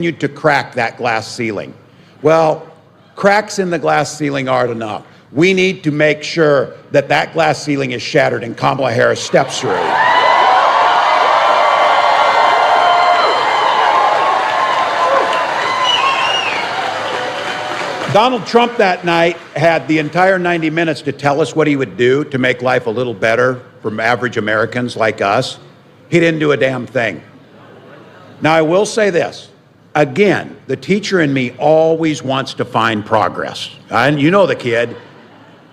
to crack that glass ceiling. Well, cracks in the glass ceiling aren't enough. We need to make sure that that glass ceiling is shattered and Kamala Harris steps through. Donald Trump that night had the entire 90 minutes to tell us what he would do to make life a little better for average Americans like us. He didn't do a damn thing. Now, I will say this. Again, the teacher in me always wants to find progress. And you know the kid.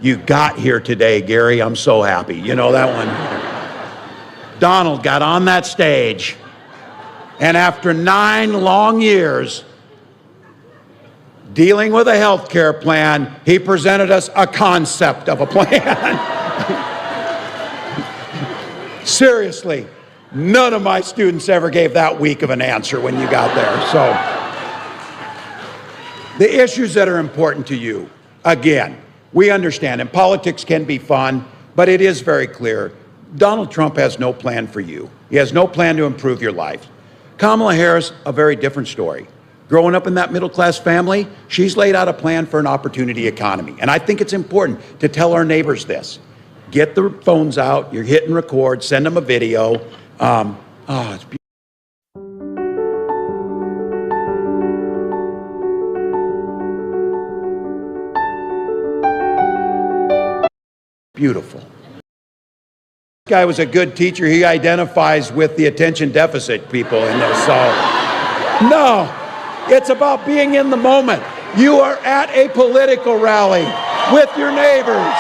You got here today, Gary. I'm so happy. You know that one. Donald got on that stage, and after 9 long years dealing with a health care plan, he presented us a concept of a plan. Seriously. None of my students ever gave that weak of an answer when you got there. So, the issues that are important to you, again, we understand, and politics can be fun, but it is very clear. Donald Trump has no plan for you. He has no plan to improve your life. Kamala Harris, a very different story. Growing up in that middle-class family, she's laid out a plan for an opportunity economy. And I think it's important to tell our neighbors this. Get the phones out, you're hitting record, send them a video. It's beautiful. This guy was a good teacher. He identifies with the attention deficit people in this. So, no, it's about being in the moment. You are at a political rally with your neighbors.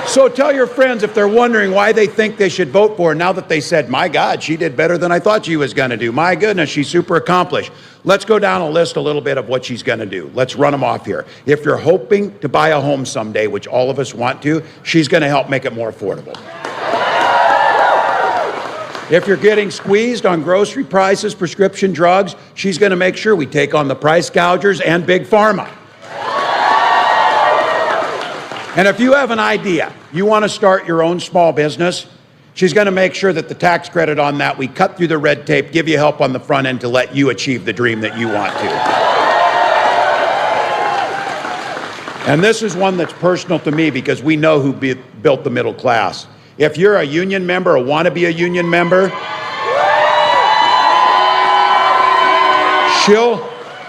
So tell your friends if they're wondering why they think they should vote for her now that they said, my God, she did better than I thought she was going to do. My goodness, she's super accomplished. Let's go down a list a little bit of what she's going to do. Let's run them off here. If you're hoping to buy a home someday, which all of us want to, she's going to help make it more affordable. If you're getting squeezed on grocery prices, prescription drugs, she's going to make sure we take on the price gougers and Big Pharma. And if you have an idea, you want to start your own small business, she's going to make sure that the tax credit on that, we cut through the red tape, give you help on the front end to let you achieve the dream that you want to. And this is one that's personal to me because we know who built the middle class. If you're a union member or want to be a union member,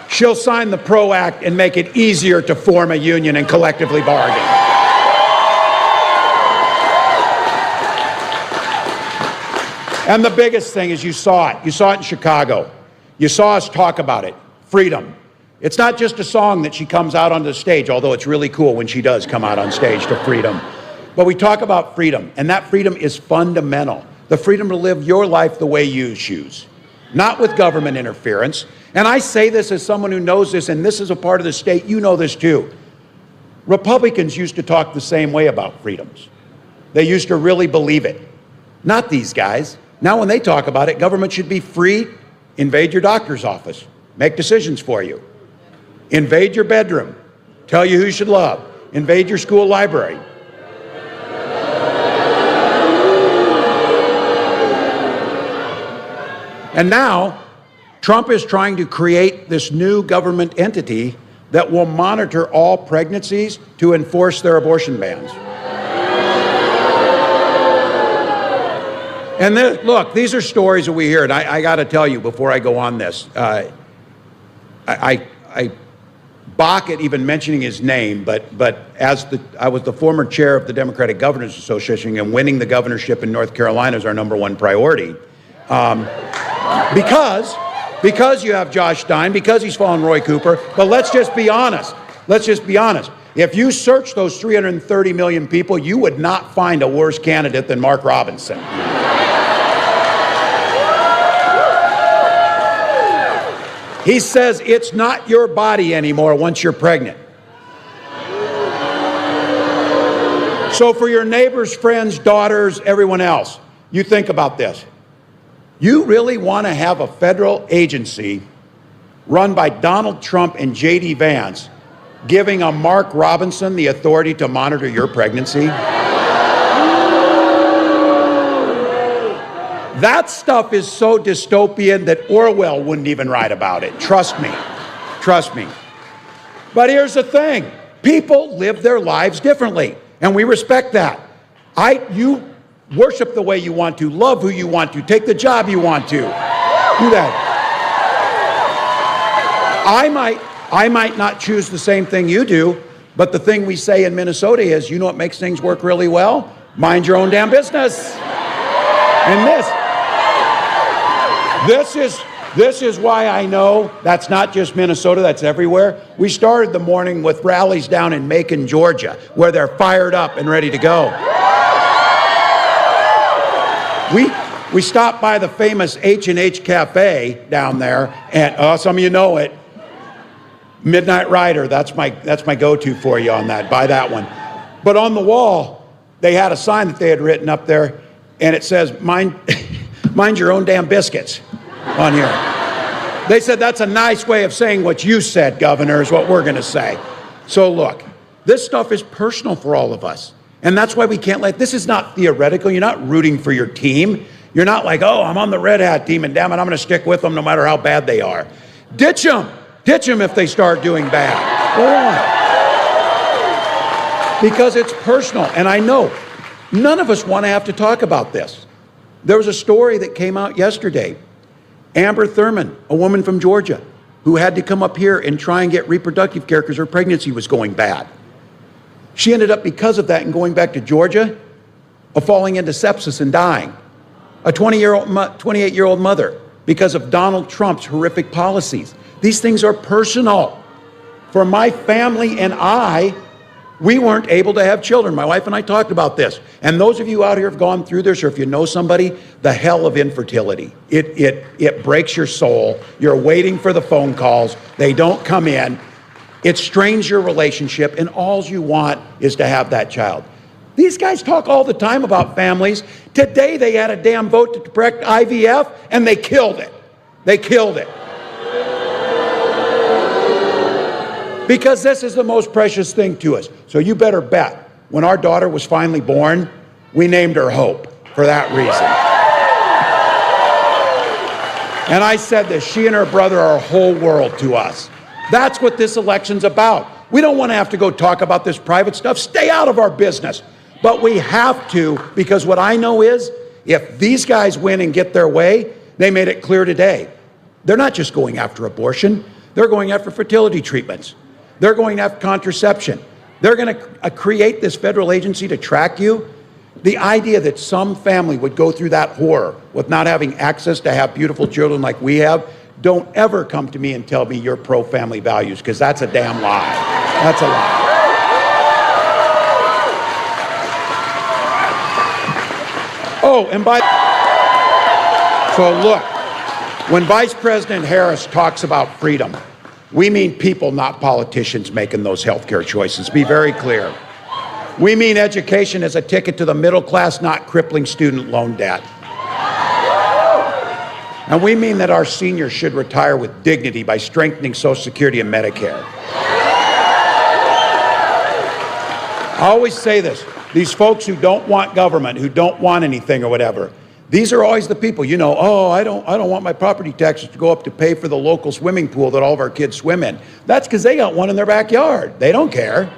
she'll sign the PRO Act and make it easier to form a union and collectively bargain. And the biggest thing is you saw it. You saw it in Chicago. You saw us talk about it. Freedom. It's not just a song that she comes out onto the stage, although it's really cool when she does come out on stage to freedom. But we talk about freedom, and that freedom is fundamental. The freedom to live your life the way you choose, not with government interference. And I say this as someone who knows this, and this is a part of the state, you know this too. Republicans used to talk the same way about freedoms. They used to really believe it. Not these guys. Now when they talk about it, government should be free, invade your doctor's office, make decisions for you. Invade your bedroom, tell you who you should love, invade your school library. And now, Trump is trying to create this new government entity that will monitor all pregnancies to enforce their abortion bans. And then, look, these are stories that we hear, and I got to tell you before I go on this, I balk at even mentioning his name, but I was the former chair of the Democratic Governors Association, and winning the governorship in North Carolina is our #1 priority. Because you have Josh Stein, because he's following Roy Cooper, but let's just be honest. Let's just be honest. If you search those 330 million people, you would not find a worse candidate than Mark Robinson. He says it's not your body anymore once you're pregnant. So for your neighbors, friends, daughters, everyone else, you think about this. You really want to have a federal agency run by Donald Trump and J.D. Vance giving a Mark Robinson the authority to monitor your pregnancy? That stuff is so dystopian that Orwell wouldn't even write about it. Trust me. Trust me. But here's the thing. People live their lives differently, and we respect that. You worship the way you want to, love who you want to, take the job you want to. Do that. I might not choose the same thing you do, but the thing we say in Minnesota is, you know what makes things work really well? Mind your own damn business. And this is why I know that's not just Minnesota, that's everywhere. We started the morning with rallies down in Macon, Georgia, where they're fired up and ready to go. We stopped by the famous H&H Cafe down there, and some of you know it. Midnight Rider, that's my go-to for you on that. Buy that one. But on the wall, they had a sign that they had written up there, and it says, mind your own damn biscuits on here. They said that's a nice way of saying what you said, Governor, is what we're going to say. So look, this stuff is personal for all of us. And that's why we can't this is not theoretical. You're not rooting for your team. You're not like, oh, I'm on the Red Hat team, and damn it, I'm going to stick with them no matter how bad they are. Ditch them. Ditch them if they start doing bad. Go on. Because it's personal. And I know none of us want to have to talk about this. There was a story that came out yesterday. Amber Thurman, a woman from Georgia, who had to come up here and try and get reproductive care because her pregnancy was going bad. She ended up, because of that and going back to Georgia, falling into sepsis and dying. A 28-year-old mother, because of Donald Trump's horrific policies. These things are personal. For my family and we weren't able to have children. My wife and I talked about this. And those of you out here have gone through this, or if you know somebody, the hell of infertility. It breaks your soul. You're waiting for the phone calls. They don't come in. It strains your relationship, and all you want is to have that child. These guys talk all the time about families. Today they had a damn vote to correct IVF, and they killed it. They killed it. Because this is the most precious thing to us. So you better bet, when our daughter was finally born, we named her Hope for that reason. And I said this, she and her brother are a whole world to us. That's what this election's about. We don't want to have to go talk about this private stuff. Stay out of our business. But we have to, because what I know is, if these guys win and get their way, they made it clear today. They're not just going after abortion. They're going after fertility treatments. They're going after contraception. They're going to create this federal agency to track you. The idea that some family would go through that horror with not having access to have beautiful children like we have, don't ever come to me and tell me you're pro-family values, because that's a damn lie. That's a lie. Oh, and so look, when Vice President Harris talks about freedom, we mean people, not politicians, making those healthcare choices. Be very clear. We mean education as a ticket to the middle class, not crippling student loan debt. And we mean that our seniors should retire with dignity by strengthening Social Security and Medicare. I always say this, these folks who don't want government, who don't want anything or whatever, these are always the people, you know, oh, I don't want my property taxes to go up to pay for the local swimming pool that all of our kids swim in. That's because they got one in their backyard. They don't care.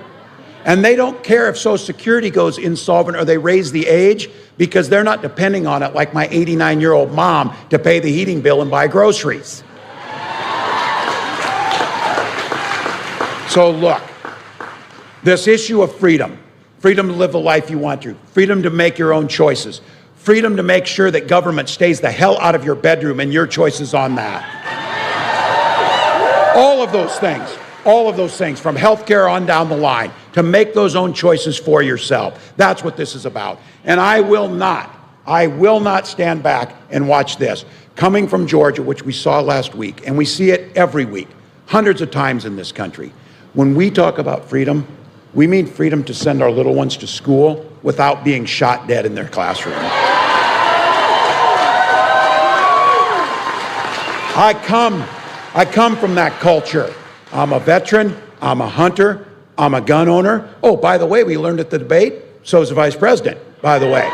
And they don't care if Social Security goes insolvent or they raise the age, because they're not depending on it like my 89-year-old mom to pay the heating bill and buy groceries. So look, this issue of freedom to live the life you want to, freedom to make your own choices, freedom to make sure that government stays the hell out of your bedroom and your choices on that. All of those things from healthcare on down the line, to make those own choices for yourself. That's what this is about. And I will not stand back and watch this. Coming from Georgia, which we saw last week, and we see it every week, hundreds of times in this country. When we talk about freedom, we mean freedom to send our little ones to school without being shot dead in their classroom. I come from that culture. I'm a veteran, I'm a hunter, I'm a gun owner. Oh, by the way, we learned at the debate, so is the vice president, by the way.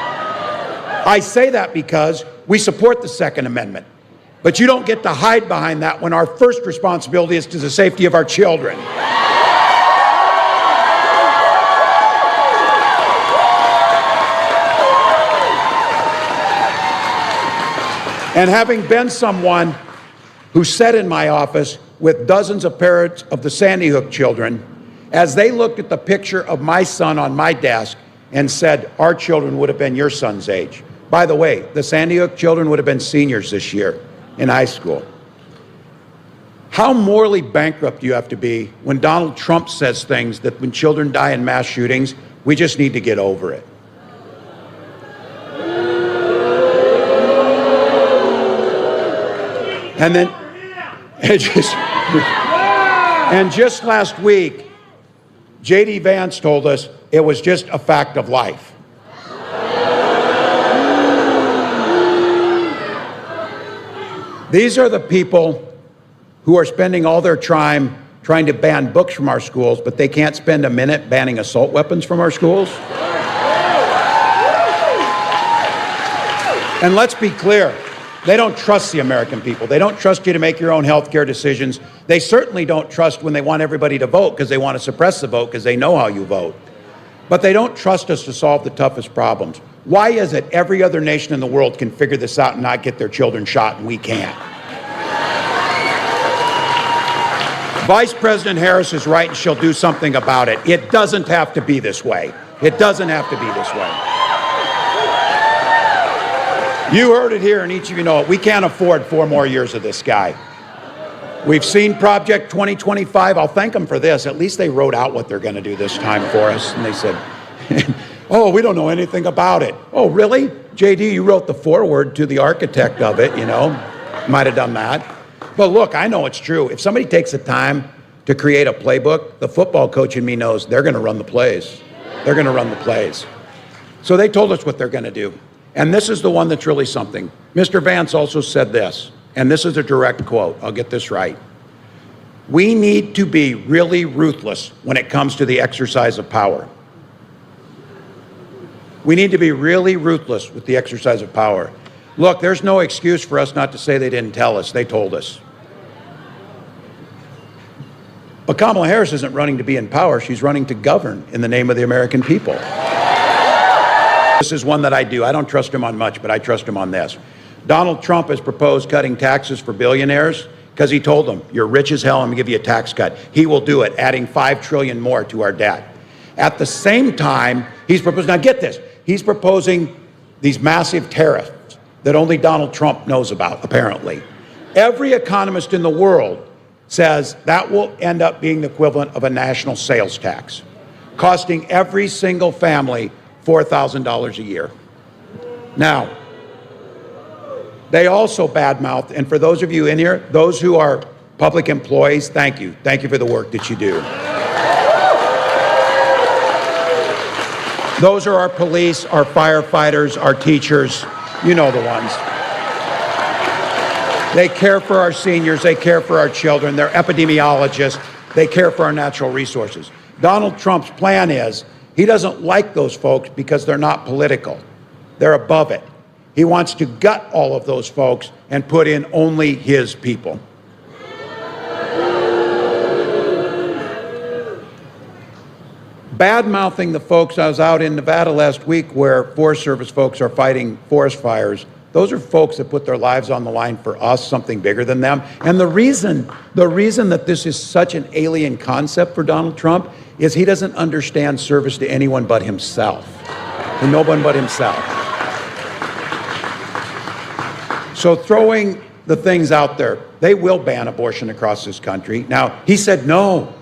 I say that because we support the Second Amendment. But you don't get to hide behind that when our first responsibility is to the safety of our children. And having been someone who sat in my office with dozens of parents of the Sandy Hook children, as they looked at the picture of my son on my desk and said, our children would have been your son's age. By the way, the Sandy Hook children would have been seniors this year in high school. How morally bankrupt do you have to be when Donald Trump says things that when children die in mass shootings, we just need to get over it? And then, and just last week, J.D. Vance told us it was just a fact of life. These are the people who are spending all their time trying to ban books from our schools, but they can't spend a minute banning assault weapons from our schools. And let's be clear. They don't trust the American people. They don't trust you to make your own health care decisions. They certainly don't trust when they want everybody to vote because they want to suppress the vote because they know how you vote. But they don't trust us to solve the toughest problems. Why is it every other nation in the world can figure this out and not get their children shot and we can't? Vice President Harris is right and she'll do something about it. It doesn't have to be this way. It doesn't have to be this way. You heard it here, and each of you know it. We can't afford 4 more years of this guy. We've seen Project 2025. I'll thank them for this. At least they wrote out what they're going to do this time for us. And they said, oh, we don't know anything about it. Oh, really? JD, you wrote the foreword to the architect of it, you know. Might have done that. But look, I know it's true. If somebody takes the time to create a playbook, the football coach in me knows they're going to run the plays. They're going to run the plays. So they told us what they're going to do. And this is the one that's really something. Mr. Vance also said this, and this is a direct quote. I'll get this right. We need to be really ruthless when it comes to the exercise of power. We need to be really ruthless with the exercise of power. Look, there's no excuse for us not to say they didn't tell us. They told us. But Kamala Harris isn't running to be in power. She's running to govern in the name of the American people. This is one that I do. I don't trust him on much, but I trust him on this. Donald Trump has proposed cutting taxes for billionaires because he told them, you're rich as hell, I'm going to give you a tax cut. He will do it, adding $5 trillion more to our debt. At the same time, he's proposing, now get this, he's proposing these massive tariffs that only Donald Trump knows about, apparently. Every economist in the world says that will end up being the equivalent of a national sales tax, costing every single family $4,000 a year. Now, they also badmouth, and for those of you in here, those who are public employees, thank you. Thank you for the work that you do. Those are our police, our firefighters, our teachers, you know the ones. They care for our seniors, they care for our children, they're epidemiologists, they care for our natural resources. Donald Trump's plan is, he doesn't like those folks because they're not political. They're above it. He wants to gut all of those folks and put in only his people. Bad-mouthing the folks, I was out in Nevada last week where Forest Service folks are fighting forest fires. Those are folks that put their lives on the line for us, something bigger than them. And the reason that this is such an alien concept for Donald Trump is he doesn't understand service to anyone but himself, to no one but himself. So throwing the things out there, they will ban abortion across this country. Now, he said, no,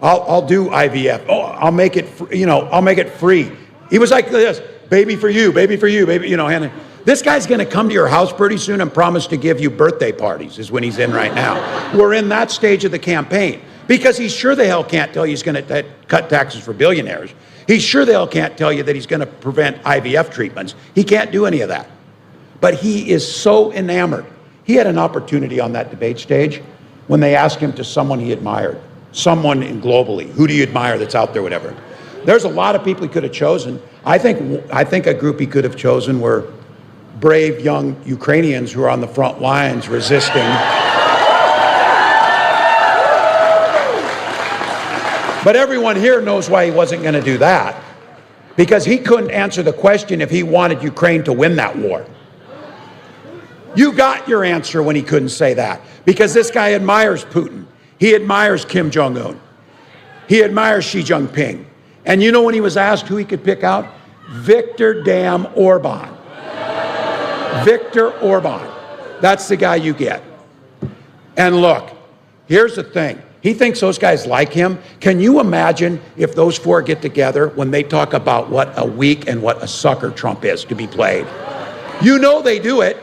I'll do IVF. Oh, I'll make it, I'll make it free. He was like this, baby for you, baby, and this guy's going to come to your house pretty soon and promise to give you birthday parties is when he's in right now. We're in that stage of the campaign because he's sure the hell can't tell you he's going to cut taxes for billionaires. He's sure the hell can't tell you that he's going to prevent IVF treatments. He can't do any of that. But he is so enamored. He had an opportunity on that debate stage when they asked him to someone he admired, someone globally. Who do you admire that's out there, whatever? There's a lot of people he could have chosen. I think a group he could have chosen were brave young Ukrainians who are on the front lines resisting. But everyone here knows why he wasn't going to do that. Because he couldn't answer the question if he wanted Ukraine to win that war. You got your answer when he couldn't say that. Because this guy admires Putin. He admires Kim Jong-un. He admires Xi Jinping. And you know when he was asked who he could pick out? Viktor damn Orban. Viktor Orban. That's the guy you get. And look, here's the thing. He thinks those guys like him. Can you imagine if those four get together when they talk about what a weak and what a sucker Trump is to be played? You know they do it.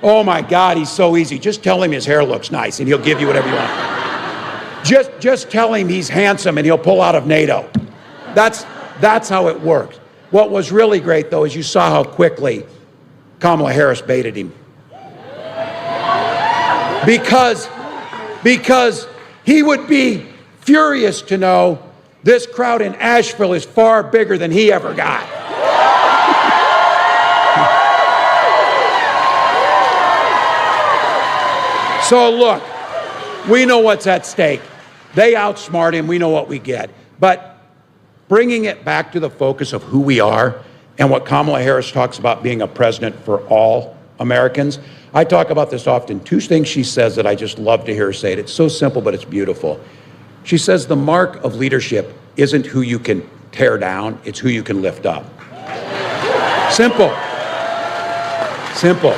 Oh my God, he's so easy. Just tell him his hair looks nice and he'll give you whatever you want. Just tell him he's handsome and he'll pull out of NATO. That's how it works. What was really great though is you saw how quickly Kamala Harris baited him. Because he would be furious to know this crowd in Asheville is far bigger than he ever got. So look, we know what's at stake. They outsmart him, we know what we get. But bringing it back to the focus of who we are and what Kamala Harris talks about being a president for all Americans, I talk about this often. Two things she says that I just love to hear her say it. It's so simple, but it's beautiful. She says the mark of leadership isn't who you can tear down, it's who you can lift up. Simple. Simple.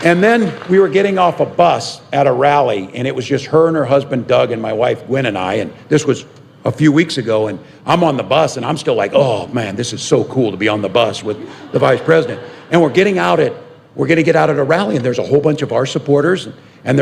And then we were getting off a bus at a rally, and it was just her and her husband, Doug, and my wife, Gwen, and I, and this was a few weeks ago, and I'm on the bus, and I'm still like, oh, man, this is so cool to be on the bus with the vice president. And we're going to get out at a rally, and there's a whole bunch of our supporters, and there's